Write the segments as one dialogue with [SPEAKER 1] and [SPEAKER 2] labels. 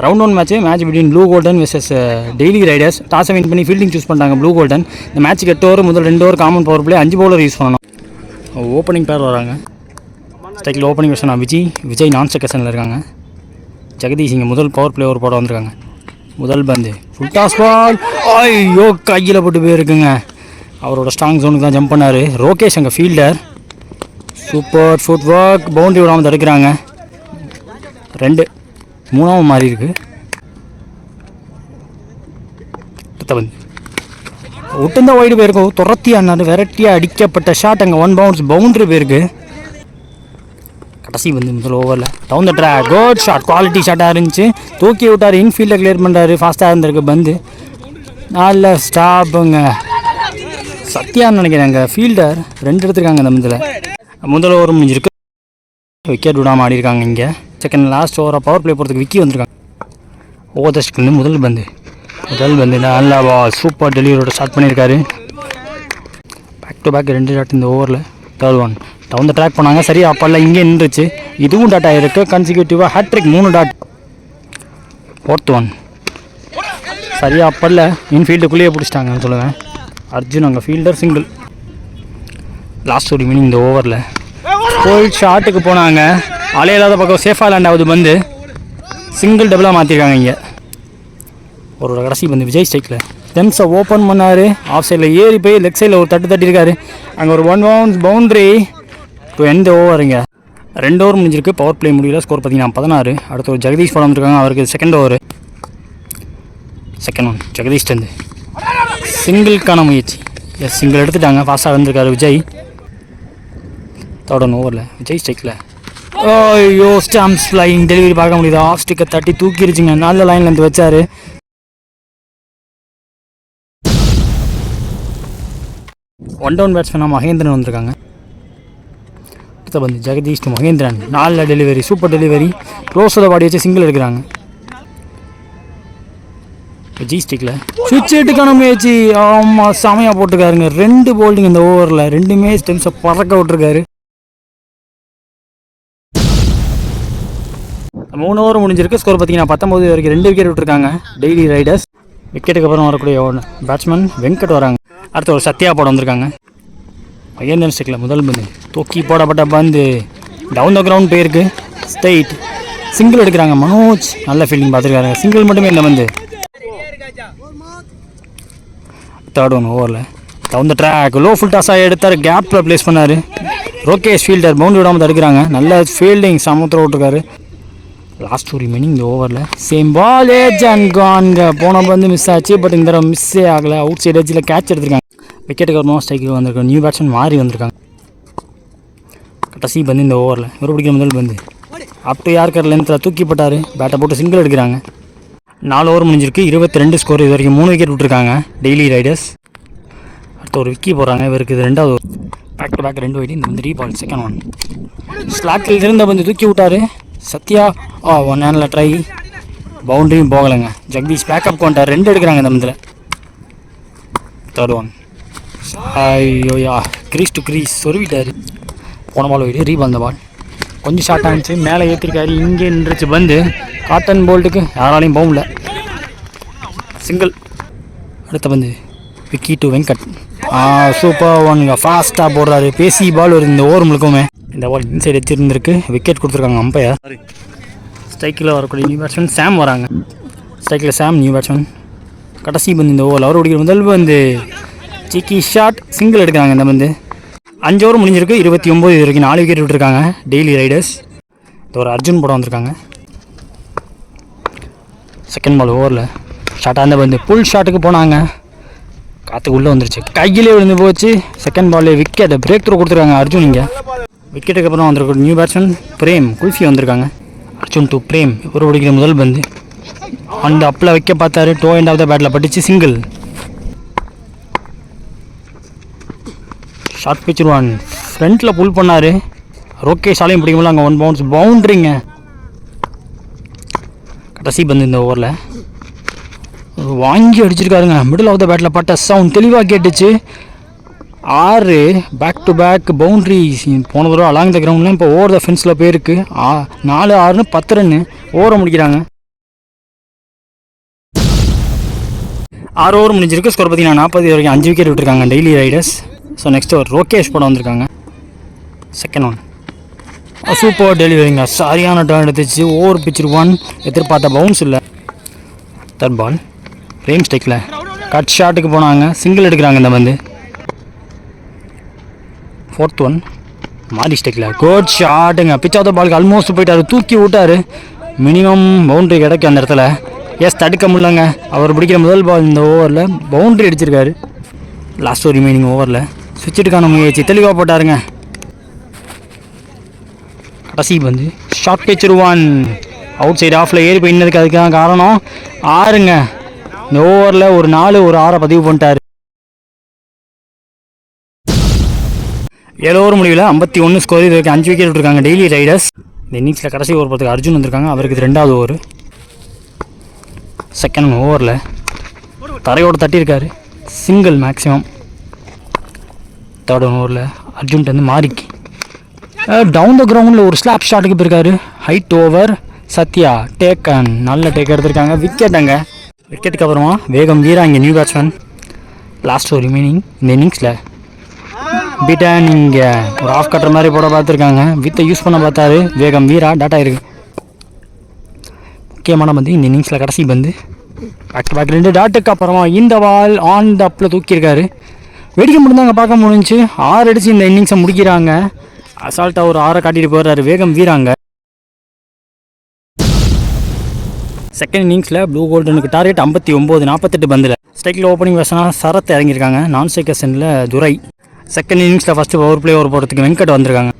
[SPEAKER 1] Round one match between blue golden versus daily riders. டாஸை win பண்ணி fielding choose பண்ணிட்டாங்க blue golden. இந்த மேட்ச்சுக்கு 8 ஓவர் முதல் 2 over common power play 5 bowler use பண்ணணும். ஓப்பனிங் பேர் வராங்க. ஸ்ட்ரைக்கில் ஓப்பனிங் பேர் விஜய் நான் செகஷனில் இருக்காங்க. ஜெகதீஷ் இங்கே முதல் பவர் பிளே ஓவர் போட வந்திருக்காங்க. முதல் பந்து ஃபுல் டாஸ் பால். ஐயோ கையில் போட்டு போயிருக்குங்க. அவரோட ஸ்ட்ராங் ஜோனுக்கு தான் ஜம்ப் பண்ணார். ரோகேஷ் அங்கே fielder super food work. Boundary விடாமல் தடுக்கிறாங்க. 2 3ஆவது மாறி இருக்கு. வந்து விட்டுந்த ஒயிடு போயிருக்கும். துரத்தி அண்ணாரு வெரைட்டியாக அடிக்கப்பட்ட ஷாட் அங்கே 1 பவுன்ஸ் பவுண்டரி போயிருக்கு. கடைசி வந்து முதல் ஓவரில் down the track good shot. Quality ஷாட்டாக இருந்துச்சு. தூக்கி விட்டார். இன்ஃபீல்டை கிளியர் பண்ணுறாரு. ஃபாஸ்ட்டாக இருந்திருக்கு பந்து. நல்ல ஸ்டாப்புங்க. சத்யான்னு நினைக்கிறேங்க ஃபீல்டர் 2 எடுத்துருக்காங்க இந்த முதல் ஓவர் முடிஞ்சிருக்கு. விக்கெட் விடாமல் ஆடிருக்காங்க. இங்கே செகண்ட் லாஸ்ட் ஓவராக பவர் பிளே போகிறதுக்கு விக்கி வந்திருக்காங்க. ஓவர்ஸ்க்கு முதல் பந்து நல்லா பால் சூப்பர் டெலிவரியோட ஸ்டார்ட் பண்ணியிருக்காரு. பேக் டு பேக் 2 ஷாட் இந்த ஓவரில். Third one down the track பண்ணாங்க. சரியா அப்பல்ல இங்கே நின்றுச்சு. இதுவும் டாட் ஆகிருக்கு. கன்சிக்யூட்டிவாக ஹேட்ரிக் 3 டாட். ஃபோர்த் ஒன் சரியா அப்பல்ல இன்ஃபீல்டுக்குள்ளேயே பிடிச்சிட்டாங்கன்னு சொல்லுவேன். அர்ஜுன் அங்கே ஃபீல்டர் சிங்கிள். லாஸ்ட் ஒரு மீனிங் இந்த ஓவரில் ஃபுல் ஷாட்டுக்கு போனாங்க. அலையில்லாத பக்கம் சேஃபாக லேண்ட் ஆகுது. பந்து சிங்கிள் டபுளாக மாற்றிருக்காங்க. இங்கே ஒரு கடைசி பந்து விஜய் ஸ்ட்ரைக்கில் டென்ஸை ஓப்பன் பண்ணார். ஆஃப் சைடில் ஏறி போய் லெக் சைடில் ஒரு தட்டியிருக்காரு. அங்கே ஒரு 1 பவுன்ஸ் பவுண்ட்ரி டு எண்ட் ஓவருங்க. 2 ஓவர் முடிஞ்சிருக்கு. பவர் பிளே முடியல. ஸ்கோர் பார்த்தீங்கன்னா 16. அடுத்து ஒரு ஜெகதீஷ் படம் வந்துருக்காங்க. அவருக்கு second over. Second one Jagadish வந்து சிங்கிள்கான முயற்சி. சிங்கிள் எடுத்துட்டாங்க. ஃபாஸ்ட்டாக வந்திருக்காரு விஜய். தேர்ட் ஒன் ஓவரில் விஜய் ஸ்ட்ரைக்கில் ஐயோ ஸ்டாம்ப்ஸ் ஃப்ளைங் டெலிவரி பார்க்க முடியுது. ஆஃப் ஸ்டிக்கை தட்டி தூக்கிடுச்சுங்க. நல்ல லைனில் இருந்து வச்சார். ஒன் டவுன் பேட்ஸ்மேனாக மகேந்திரன் வந்திருக்காங்க. அடுத்த பந்து ஜெகதீஷ் டு மகேந்திரன். நல்ல டெலிவரி சூப்பர் டெலிவரி. க்ளோஸில் பாடி வச்சு சிங்கிள் எடுக்கிறாங்க. விஜய் ஸ்டிக்கில் சுவிட்ச் எட்டுக்கான முயற்சி. ஆமாம் செமையாக போட்டுருக்காருங்க. 2 போல்டிங் இந்த ஓவரில். 2மே ஸ்டெம்ஸை பறக்க விட்டுருக்காரு. 3 ஓவர் முடிஞ்சிருக்கு. ஸ்கோர் பார்த்தீங்கன்னா 19 வரைக்கும் 2 விக்கெட் விட்டுருக்காங்க டெய்லி ரைடர்ஸ். விக்கெட்டுக்கு அப்புறம் வரக்கூடிய பேட்ஸ்மேன் வெங்கட் வராங்க. அடுத்து ஒரு சத்யா போட வந்திருக்காங்க. மகேந்திரன் ஸ்டிக்கில் முதல் பந்து தூக்கி போடப்பட்ட பந்து டவுன் த கிரவுண்ட் போயிருக்கு. ஸ்ட்ரைட் சிங்கிள் எடுக்கிறாங்க. மனோஜ் நல்ல ஃபீல்டிங் பார்த்துருக்காங்க. சிங்கிள் மட்டுமே இந்த பந்து. தேர்ட் ஒன் ஓவரில் down the track low full டாஸாக எடுத்தார். கேப்பில் ப்ளேஸ் பண்ணார். ரோகேஷ் ஃபீல்டர் பவுண்டரி விடாமல் தடுக்கிறாங்க. நல்ல ஃபீல்டிங் சமுத்திரம் விட்டுருக்காரு. லாஸ்ட் ஒரு மீனிங் இந்த ஓவரில் சேம் பால் ஏஜ் அண்ட் கான்ங்க. போன பந்து மிஸ் ஆச்சு. பட் இந்த தடவை மிஸ்ஸே ஆகலை. அவுட் சைட் எட்ஜில் கேட்ச் எடுத்திருக்காங்க. விக்கெட்டுக்கு அப்புறமா ஸ்ட்ரைக்கு வந்திருக்காங்க. நியூ பேட்ஸ்மேன் மாறி வந்திருக்காங்க. கடைசி பந்து இந்த ஓவரில் ஒரு பிடிக்கிற முதல் பந்து அப் யார்கர் லென்த்தில் தூக்கிப்பட்டார். பேட்டை போட்டு சிங்கிள் எடுக்கிறாங்க. 4 ஓவர் முடிஞ்சிருக்கு. 22 ஸ்கோர். இது வரைக்கும் 3 விக்கெட் விட்டுருக்காங்க டெய்லி ரைடர்ஸ். அடுத்து ஒரு விக்கி போடுறாங்க. இவருக்கு இது 2வது over. Back to back 2 wide. இந்த வந்து ரீபால் செகண்ட் ஒன் ஸ்லாட்டில் இருந்த பந்து தூக்கி விட்டார். Sathya 1 handle try. பவுண்டரியும் போகலைங்க. ஜெகதீஷ் பேக்கப் கொண்டார். 2 எடுக்கிறாங்க இந்த மந்தில். தேர்ட் ஒன் ஐயோயா கிரீஸ் டு கிரீஸ் சொருவிட்டார். போன பால் வைடு. ரீபால் இந்த பால் கொஞ்சம் ஷார்ட் ஆகிடுச்சு. மேலே ஏற்றிருக்காரு. இங்கே நின்றுச்சு பந்து. காட்டன் போல்ட்டுக்கு யாராலையும் போக முடியல. சிங்கிள். அடுத்த பந்து விக்கி டு வெங்கட். சூப்பர் ஒன்ங்க. ஃபாஸ்ட்டாக போடுறாரு. பேசி பால் வருது இந்த ஓவர் முழுக்குமே. இந்த பால் இன்சைட் வச்சுருந்துருக்கு. விக்கெட் கொடுத்துருக்காங்க அம்பையர். ஸ்ட்ரைக்கில் வரக்கூடிய நியூ பேட்ஸ்மேன் சாம் வராங்க. ஸ்ட்ரைக்கில் சாம் நியூ பேட்ஸ்மேன். கடைசி பந்து இந்த ஓவர் அவர் பிடிக்கிற முதல் பந்து சிக்கி ஷாட் சிங்கிள் எடுக்கிறாங்க. இந்த பந்து 5 ஓவர் முடிஞ்சிருக்கு. 29 இது வரைக்கும் 4 விக்கெட் விட்டுருக்காங்க டெய்லி ரைடர்ஸ். இது ஒரு அர்ஜுன் படம் வந்திருக்காங்க. செகண்ட் பால் ஓவரில் ஷார்ட்டாக இருந்த பந்து புல் ஷாட்டுக்கு போனாங்க. காற்றுக்கு உள்ளே வந்துருச்சு. கையிலே விழுந்து போச்சு. செகண்ட் பால்லே விக்கெட் பிரேக் த்ரூ கொடுத்துருக்காங்க அர்ஜுன். இங்கே விக்கெட்டுக்கு அப்புறம் வந்திருக்க நியூ பேட்ஸ்மேன் பிரேம் குல்ஃபி வந்திருக்காங்க. அர்ஜுன் டு பிரேம் இவர் பிடிக்கிற முதல் பந்து அந்த அப்பில் வைக்க பார்த்தாரு. டோ எண்ட் ஆஃப் த பேட்டில் பட்டுச்சு. சிங்கிள். ஷார்ட் பிச் 1 ஃப்ரண்ட்டில் புல் பண்ணார். ரோகேஷாலையும் பிடிக்கும்போது அங்கே 1 பவுன்ஸ் பவுண்ட்ரிங்க. கடைசி பந்து இந்த ஓவரில் வாங்கி அடிச்சிருக்காருங்க. மிடில் ஆஃப் த பேட்டில் பட்ட சவுண்ட் தெளிவாக கேட்டுச்சு. 6 பேக் டு பேக் பவுண்ட்ரி. போன தடவை அலாங் த கிரவுண்டில் இப்போ ஓவர் த ஃபென்ஸில் போயிருக்கு. 4 6 10 ரன்னு ஓவரை முடிக்கிறாங்க. 6 ஓவர் முடிஞ்சிருக்கு. ஸ்கோர் பார்த்தீங்கன்னா 40 வரைக்கும் 5 விக்கெட் விட்டுருக்காங்க டெய்லி ரைடர்ஸ். ஸோ நெக்ஸ்ட் ஒரு ரோகேஷ் படம் வந்திருக்காங்க. செகண்ட் ஒன் சூப்பர் டெலிவரிங்க, சரியான டர்ன் எடுத்துச்சு. ஓவர் பிச்சர் 1, எதிர்பார்த்த பவுன்ஸ் இல்லை. தேர்ட் பால் ஃப்ரேம் ஸ்டெக்கில் கட் ஷாட்டுக்கு போனாங்க, சிங்கிள் எடுக்கிறாங்க இந்த வந்து. ஃபோர்த் ஒன் மாரி ஸ்டெக்கில் குட் ஷாட்டுங்க, பிச் ஆஃப் த பாலுக்கு ஆல்மோஸ்ட் போயிட்டாரு, தூக்கி விட்டார். மினிமம் பவுண்ட்ரி கிடைக்கும் அந்த இடத்துல. எஸ், தடுக்க முடியலங்க. அவர் பிடிக்கிற முதல் பால் இந்த ஓவரில் பவுண்ட்ரி அடிச்சிருக்காரு. லாஸ்ட் ஒரு ரிமைனிங் ஓவரில் சுவிட்சுக்கான முயற்சி தெளிவாக போட்டாருங்க. கடைசி வந்து ஷார்ட் பிச்சர் 1 அவுட் சைடு ஆஃபில் ஏறி போயினதுக்கு அதுக்கான காரணம் 6ங்க. இந்த ஓவரில் ஒரு 4 ஒரு 6 பதிவு பண்ணிட்டார். 7 ஓவர் முடிவில் 51 ஸ்கோர். இது வரைக்கும் 5 விக்கெட் விட்டுருக்காங்க டெய்லி ரைடர்ஸ். இந்த இன்னிங்ஸில் கடைசி ஓவர் பார்த்துக்கு அர்ஜுன் வந்திருக்காங்க, அவருக்கு இது 2வது ஓவர். செகண்ட் ஓவரில் தரையோடு தட்டியிருக்காரு, சிங்கிள் மேக்ஸிமம். தேர்ட் ஓவரில் அர்ஜுன்ட்டு வந்து மாறிக்கு டவுன் த கிரவுண்டில் ஒரு ஸ்லாப் ஷாட்டுக்கு போயிருக்காரு. ஹைட் ஓவர் சத்யா டேக்கன், நல்ல டேக் எடுத்திருக்காங்க. விக்கெட் அங்கே விக்கெட்டுக்கு அப்புறமா வேகம் வீரா இங்கே நியூ பேட்ஸ்மேன். லாஸ்ட் ஒரு ரிமைனிங் இந்த இன்னிங்ஸில் பீட்டன் இங்கே ஒரு ஆஃப் கட்டுற மாதிரி போட பார்த்துருக்காங்க. வித்தை யூஸ் பண்ண பார்த்தாரு வேகம் வீரா, டாட்டா இருக்குது. முக்கியமான வந்து இந்த இன்னிங்ஸில் கடைசி வந்து பேக் டு பேக் 2 டாட்டுக்கு அப்புறமா இந்த பால் ஆன் த அப்பில் தூக்கியிருக்காரு. வெடிக்க முடிந்தாங்க, பார்க்க முடிஞ்சு 6 அடித்து இந்த இன்னிங்ஸை முடிக்கிறாங்க. அசால்ட்டாக ஒரு 6 காட்டிட்டு போகிறாரு வேகம் வீராங்க. செகண்ட் இன்னிங்ஸில் ப்ளூ கோல்டனுக்கு டார்கெட் 59, 48 பந்தில். ஸ்ட்ரைக்கில் ஓப்பனிங் பேசனாக சரத் இறங்கியிருக்காங்க, நான் ஸ்ட்ரைக்கர் சென்னில் துரை. செகண்ட் இன்னிங்ஸில் ஃபஸ்ட்டு பவர் பிளே ஓவர் போடுறதுக்கு வெங்கட் வந்திருக்காங்க.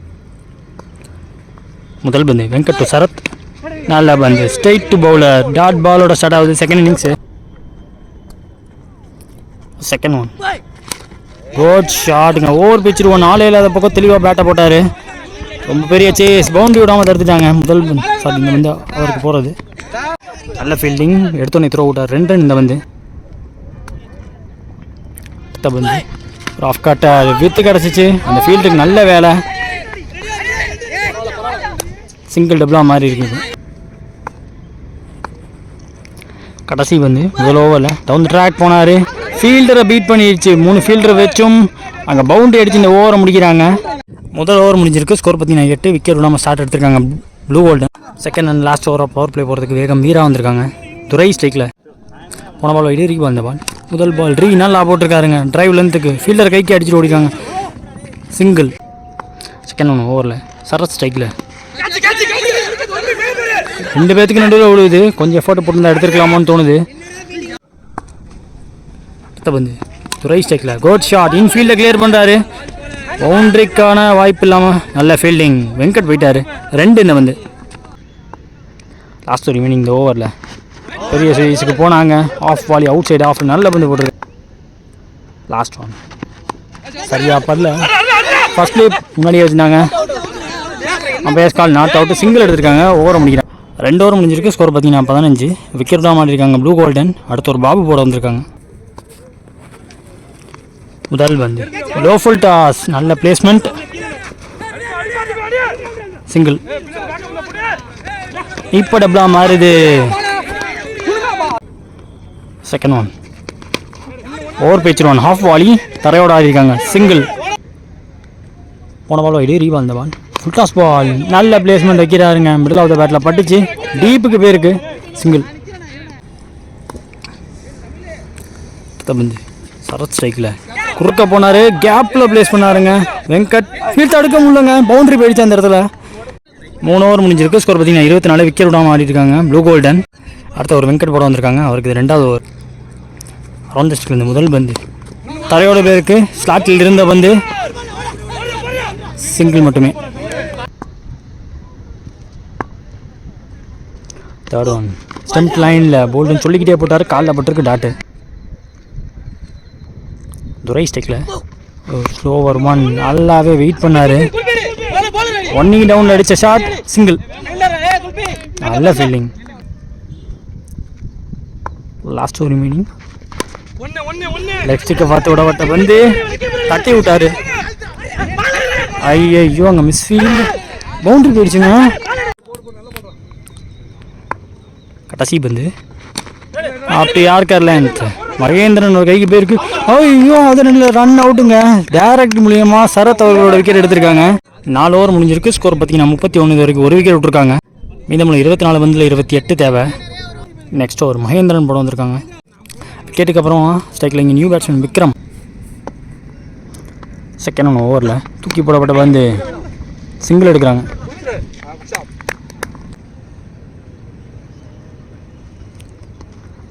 [SPEAKER 1] முதல் பந்து வெங்கட் டு சரத், நல்ல பந்து ஸ்ட்ரெயிட் டு பவுலர், டாட் பாலோட ஸ்டார்ட் ஆகுது second innings. Second one good ஷாட்டுங்க, ஓவர் பிச்சர் 1, ஆளே இல்லாத பக்கம் தெளிவாக பேட்டை போட்டார். ரொம்ப பெரிய சேஸ், பவுண்டரி விடாமல் தடுத்துட்டாங்க. முதல் சாரி இந்த வந்து அவருக்கு போகிறது நல்ல ஃபீல்டிங், எடுத்தோன்னே த்ரோ விட்டார். 2 ரன் இந்த வந்து. அடுத்த பந்து ஒரு ஆஃப் கட்டை வித்து கிடச்சிச்சு, அந்த ஃபீல்டுக்கு நல்ல வேலை. சிங்கிள் டபுளாக மாறி இருக்குது. கடைசி வந்து முதல் ஓவரில் டவுன் த ட்ராக் போனார், ஃபீல்டரை பீட் பண்ணிடுச்சு. 3 ஃபீல்டரை வச்சும் அங்கே பவுண்டரி அடித்து இந்த ஓவரை முடிக்கிறாங்க. முதல் ஓவர் முடிஞ்சிருக்கு. ஸ்கோர் பார்த்தீங்கன்னா 8 விக்கெட் விடாமல் ஸ்டார்ட் எடுத்திருக்காங்க blue golden. Second and last ஓவராக பவர் பிளே போகிறதுக்கு வேகம் வீரா வந்திருக்காங்க. துரை ஸ்ட்ரைக்கில் போன பால் வைடு ரீ பால். இந்த பால் முதல் பால் ரீ நல்லா போட்டிருக்காருங்க, டிரைவ் லென்த்துக்கு ஃபீல்டர் கைக்கு அடிச்சுட்டு ஓடிக்காங்க, சிங்கிள். செகண்ட் ஒன் ஓவரில் சரத் ஸ்ட்ரைக்கில் 2 பேர்த்துக்கு நடுவில் விழுவுது, கொஞ்சம் எஃபோர்ட் போட்டு எடுத்துருக்கலாமோன்னு தோணுது. அடுத்த பந்து துரை ஸ்ட்ரைக்கில் குட் ஷாட், இன்ஃபீல்டை கிளியர் பண்ணுறாரு, பவுண்ட்ரிக்கான வாய்ப்பு இல்லாமல் நல்ல ஃபீல்டிங், வெங்கட் போயிட்டார். 2 இந்த வந்து. லாஸ்ட் ஒரு ஈவினிங் இந்த ஓவரில் பெரிய சைஸுக்கு போனாங்க, off volley outside off, நல்ல பந்து போட்டிருக்கு. லாஸ்ட் ஒன் சரியாக படல, ஃபர்ஸ்ட் லேப் முன்னாடியே வச்சுருந்தாங்க, umpires call not out, single எடுத்திருக்காங்க. ஓவரை முடிக்கிறாங்க. 2 ஓவர் முடிஞ்சிருக்கு. ஸ்கோர் பார்த்தீங்கன்னா 15 விக்கெட் தான் மாட்டிருக்காங்க ப்ளூ கோல்டன். அடுத்து ஒரு பாபு போட வந்திருக்காங்க. முதல் வந்து லோ ஃபுல் டாஸ், நல்ல பிளேஸ்மெண்ட், சிங்கிள். இப்போ டபுளாக மாறுது. செகண்ட் ஒன் ஓவர் பிச்சர் 1, ஹாஃப் வாலி தரையோட ஆடிருக்காங்க, சிங்கிள். போன பால் வைடு ரீபால். இந்த பால் ஃபுல் டாஸ் பால், நல்ல பிளேஸ்மெண்ட் வைக்கிறாருங்க, மிடில் ஆஃப் த பேட்டில் பட்டுச்சு, டீப்புக்கு போயிருக்கு, சிங்கிள். பந்து சரத் ஸ்ட்ரைக்கில் குறுக்க போனார், கேப்பில் பிளேஸ் பண்ணாருங்க வெங்கட், ஃபீல்ட் தடுக்க முடியலங்க, பவுண்டரி போயிடுச்சு அந்த இடத்துல. 3 ஓவர் முடிஞ்சிருக்கு. ஸ்கோர் பார்த்தீங்கன்னா 24 விக்கெட் விடாமல் ஆடிருக்காங்க ப்ளூ கோல்டன். அடுத்த ஒரு வெங்கட் போட வந்திருக்காங்க, அவருக்கு இது 2வது ஓவர். அரௌண்ட் த ஸ்டில் இந்த முதல் பந்து தரையோட பேருக்கு, ஸ்லாட்டில் இருந்த பந்து, சிங்கிள் மட்டுமே. தேர்ட் ஒன் ஸ்டம்ப் லைனில் போல்டுன்னு சொல்லிக்கிட்டே போட்டார், காலில் பட்டிருக்கு டாட்டு. துரை ஸ்டெக்கில் ஸ்லோவர் 1, நல்லாவே வெயிட் பண்ணார், 1 டவுனில் அடித்த ஷாட், சிங்கிள். நல்ல ஃபீல்டிங். லாஸ்ட் ஒரு மீனிங் லெஃப்ட் ஸ்டிக்கை பார்த்து விடப்பட்ட வந்து தட்டி விட்டாரு. ஐயோ அங்கே மிஸ் ஃபீல்டு, பவுண்டரி போயிடுச்சுங்க. கடைசி பந்து அப்படி யார் லென்த் மகேந்திரன் ஒரு கைக்கு போயிருக்கு. ஐயோ அது நல்ல ரன் அவுட்டுங்க. டேரக்ட் மூலியமா சரத் அவர்களோட விக்கெட் எடுத்திருக்காங்க. 4 ஓவர் முடிஞ்சிருக்கு. ஸ்கோர் பார்த்தீங்கன்னா 31 வரைக்கும். ஒரு விக்கெட் விட்டுருக்காங்க. மீதமுள்ள 24 பந்தில் 28 தேவை. நெக்ஸ்ட் ஓவர் மகேந்திரன் போட வந்திருக்காங்க. விக்கெட்டுக்கு அப்புறம் ஸ்ட்ரைக்கில் இங்கே நியூ பேட்ஸ்மேன் விக்ரம். செகண்ட் 1 ஓவரில் தூக்கி போடப்பட்ட பந்து சிங்கிள் எடுக்கிறாங்க.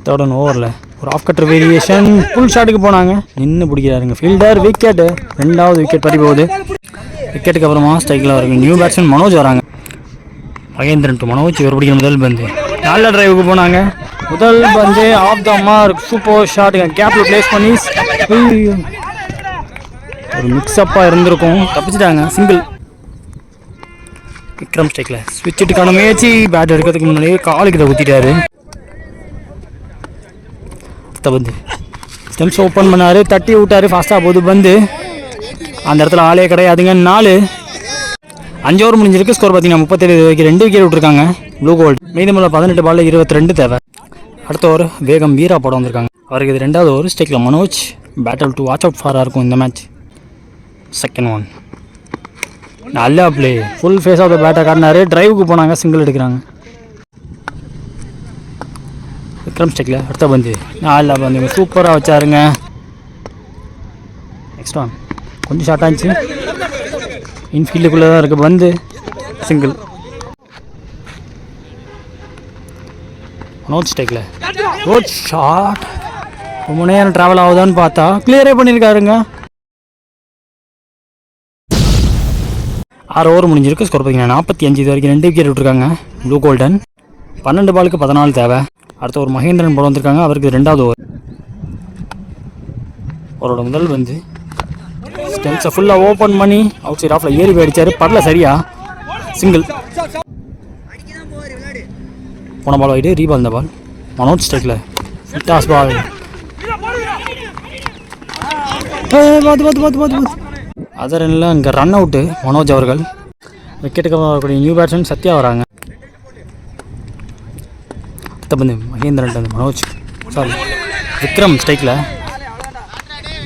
[SPEAKER 1] தேர்ட் 1 ஓவரில் ஒரு ஆஃப் கட்டர் வேரியேஷன் ஃபுல் ஷாட்டுக்கு போனாங்க. நின்று பிடிக்கிறாருங்க ஃபீல்டர். விக்கெட்டு. 2வது விக்கெட் பறி போகுது. விக்கெட்டுக்கு அப்புறமா ஸ்ட்ரைக்கில் அவருக்கு நியூ பேட்ஸ்மேன் மனோஜ் வராங்க. மகேந்திரன் டு மனோஜ். இவர் பிடிக்கிற முதல் பந்து நல்ல டிரைவுக்கு போனாங்க. முதல் பந்து ஆஃப் த மார்க். சூப்பர் ஷாட்டுங்க. கேப்பில் பிளேஸ் பண்ணி ஒரு மிக்ஸ்அப்பாக இருந்திருக்கும். தப்பிச்சிட்டாங்க. சிங்கிள். விக்ரம் ஸ்ட்ரைக்கில் ஸ்விட்சுக்கான முயற்சி. பேட் எடுக்கிறதுக்கு முன்னாடியே காலுக்கிட்ட ஊற்றிட்டாரு. பந்து ஸ்டெம்ஸ் ஓப்பன் பண்ணார். தட்டி விட்டார். ஃபாஸ்ட்டாக போகுது பந்து. அந்த இடத்துல ஆளே கிடையாதுங்க. 4 5 ஓவர் முடிஞ்சிருக்கு. ஸ்கோர் பார்த்தீங்கன்னா 37 வரைக்கும். 2 விக்கெட் விட்டுருக்காங்க ப்ளூ கோல்டு. மீதமுள்ள 18 பாலில் 22 தேவை. அடுத்த ஓவர் வேகம் வீரா போட வந்திருக்காங்க. அவருக்கு இது 2வது ஓவர். ஸ்ட்ரைக்கில் Manoj. Battle to watch out ஃபாராக இருக்கும் இந்த மேட்ச். செகண்ட் 1 நல்ல play. Full face of the பேட்டை காட்டினாரு. டிரைவுக்கு போனாங்க. சிங்கிள் எடுக்கிறாங்க. விக்ரம் ஸ்ட்ரைக்கில் அடுத்த பந்து நல்ல பந்துங்க. சூப்பராக வச்சாருங்க. நெக்ஸ்ட் 1 கொஞ்சம் ஷார்ட் ஆச்சு. இன்ஃபீல்டுக்குள்ளே தான் இருக்குது பந்து. சிங்கிள். மனோஜ் ஸ்ட்ரைக்கில் குட் ஷாட். ரொம்ப நேரம் ட்ராவல் ஆகுதான்னு பார்த்தா கிளியரே பண்ணியிருக்காருங்க. 6 ஓவர் முடிஞ்சிருக்கு. ஸ்கோர் பார்த்தீங்கன்னா 45 இது வரைக்கும். 2 விக்கெட் விட்டுருக்காங்க ப்ளூ கோல்டன். 12 பாலுக்கு 14 தேவை. அடுத்த ஒரு மகேந்திரன் போட வந்திருக்காங்க. அவருக்கு 2வது ஓவர். அவரோட முதல் வந்து ஸ்டெம்ஸை ஃபுல்லாக ஓப்பன் பண்ணி அவுட் சைட் ஆஃபில் ஏறி போயிடுச்சாரு. படல சரியா. சிங்கிள். போன பால் ஆகிட்டு ரீபால். இந்த பால் மனோஜ் ஸ்ட்ரைக்கில் டாஸ் பால். அதர் எல்லாம் இங்கே ரன் அவுட்டு மனோஜ் அவர்கள். விக்கெட்டுக்கு அப்புறம் வரக்கூடிய நியூ பேட்ஸ்மேன் சத்யா வராங்க. அடுத்த பந்து மகேந்திரன் மனோஜ் சாரி விக்ரம் ஸ்ட்ரைக்கில்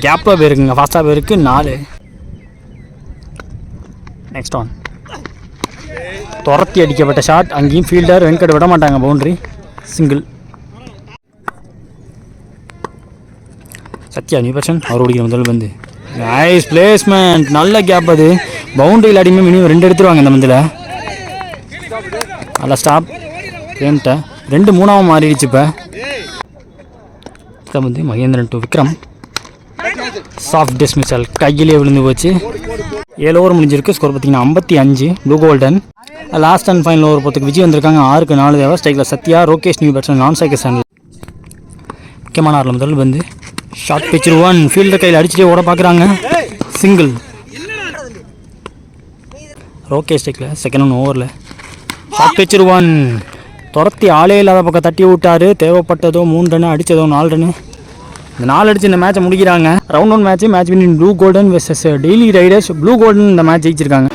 [SPEAKER 1] கேப்பில் போயிருக்குங்க. ஃபாஸ்ட்டாக போயிருக்கு. 4. நெக்ஸ்ட் 1 துரத்தி அடிக்கப்பட்ட ஷாட். அங்கேயும் ஃபீல்டர் வெங்கட் விட மாட்டாங்க. Boundary. Single. Sathya new batsman. அவர் ஓடிக்கிற முதல் பந்து நைஸ் பிளேஸ்மெண்ட். நல்ல கேப். அது பவுண்டரியில் அடிமை. மினிமம் 2 எடுத்துருவாங்க இந்த பந்தில். நல்லா ஸ்டாப் கேம்ட்ட 2-3 மாறிடுச்சு. இப்போ வந்து Mahendran to Vikram. Soft dismissal. கையிலே விழுந்து போச்சு. 7 ஓவர் முடிஞ்சிருக்கு. ஸ்கோர் பார்த்தீங்கன்னா 55 blue golden. Last and final over பொறுத்துக்கு விஜய் வந்திருக்காங்க. 6க்கு 4 தேவை. ஸ்ட்ரைக்கில் சத்யா. ரோகேஷ் நியூ பேட்ஸ்மேன் நான் சைக்கிள் சேனல். முக்கியமான ஆறில் முதல் வந்து ஷார்ட் பிச்சர் 1. ஃபீல்டர் கையில் அடிச்சுட்டே ஓட பார்க்குறாங்க. சிங்கிள். ரோகேஷ் ஸ்ட்ரைக்கில் செகண்ட் 1 ஓவரில் ஷார்ட் பிச்சர் 1 துரத்தி ஆளே இல்லாத பக்கம் தட்டி விட்டார். தேவைப்பட்டதோ 3 ரன், அடித்ததோ 4 ரன். இந்த 4 அடித்து இந்த மேட்சை முடிக்கிறாங்க. Round 1 match winning blue golden versus daily Riders. Blue golden இந்த மேட்ச் ஜெயிச்சிருக்காங்க.